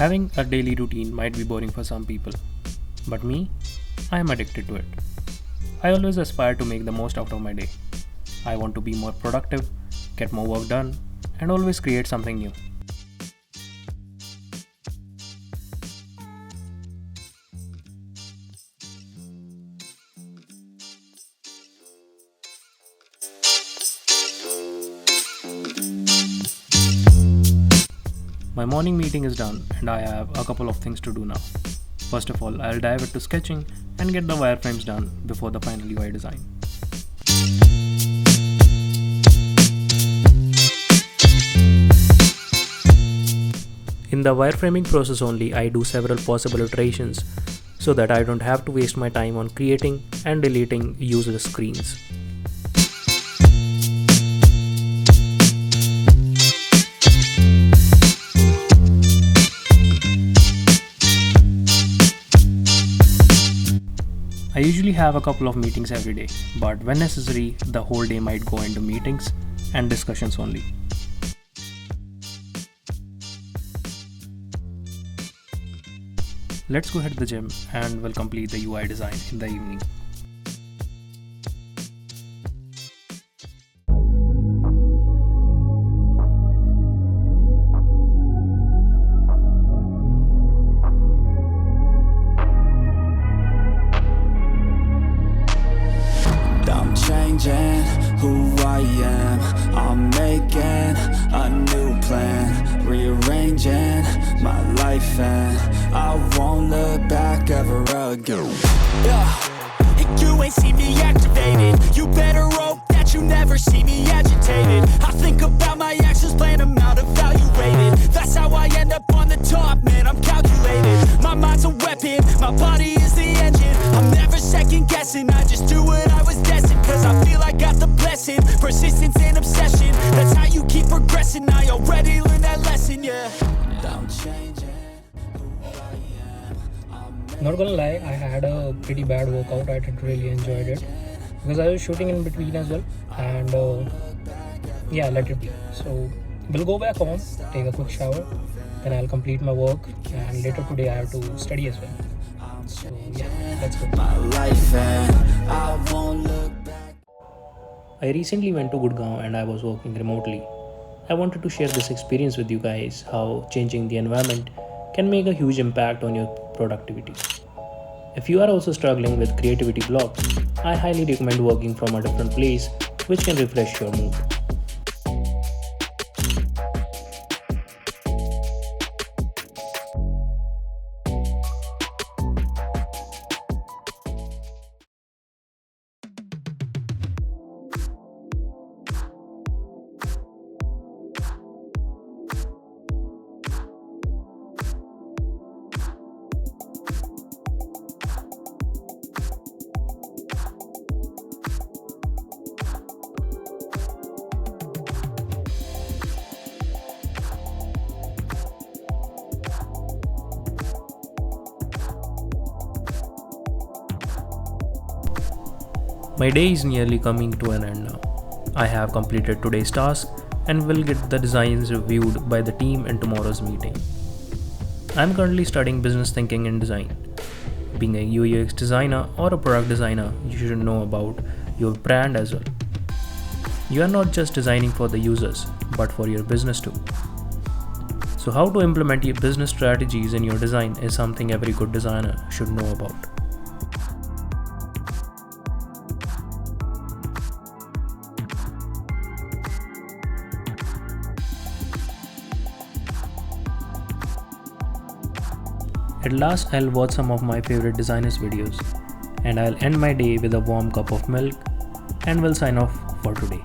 Having a daily routine might be boring for some people, but me, I am addicted to it. I always aspire to make the most out of my day. I want to be more productive, get more work done, and always create something new. My morning meeting is done and I have a couple of things to do now. First of all, I'll dive into sketching and get the wireframes done before the final UI design. In the wireframing process only, I do several possible iterations so that I don't have to waste my time on creating and deleting user screens. I usually have a couple of meetings every day, but when necessary, the whole day might go into meetings and discussions only. Let's go hit the gym and we'll complete the UI design in the evening. Changing who I am, I'm making a new plan, rearranging my life and I won't look back ever again. And you ain't see me activated, you better hope that you never see me agitated. I think about my actions, plan them out, evaluated. That's how I end up on the top, man, I'm calculated. My mind's a weapon, my body is the engine. I'm never second guessing, I just do what I was destined. Cause I feel I got the blessing, persistence and obsession. That's how you keep progressing, I already learned that lesson, yeah. I'm changing who I am. Not gonna lie, I had a pretty bad workout. I didn't really enjoy it because I was shooting in between as well, and yeah, let it be. So we'll go back home, take a quick shower, then I'll complete my work, and later today I have to study as well. So yeah, let's go. My life and I won't look back. I recently went to Gurgaon and I was working remotely. I wanted to share this experience with you guys, how changing the environment can make a huge impact on your productivity. If you are also struggling with creativity blocks, I highly recommend working from a different place, which can refresh your mood. My day is nearly coming to an end now. I have completed today's task and will get the designs reviewed by the team in tomorrow's meeting. I am currently studying business thinking and design. Being a UX designer or a product designer, you should know about your brand as well. You are not just designing for the users, but for your business too. So how to implement your business strategies in your design is something every good designer should know about. At last, I'll watch some of my favorite designers' videos, and I'll end my day with a warm cup of milk and will sign off for today.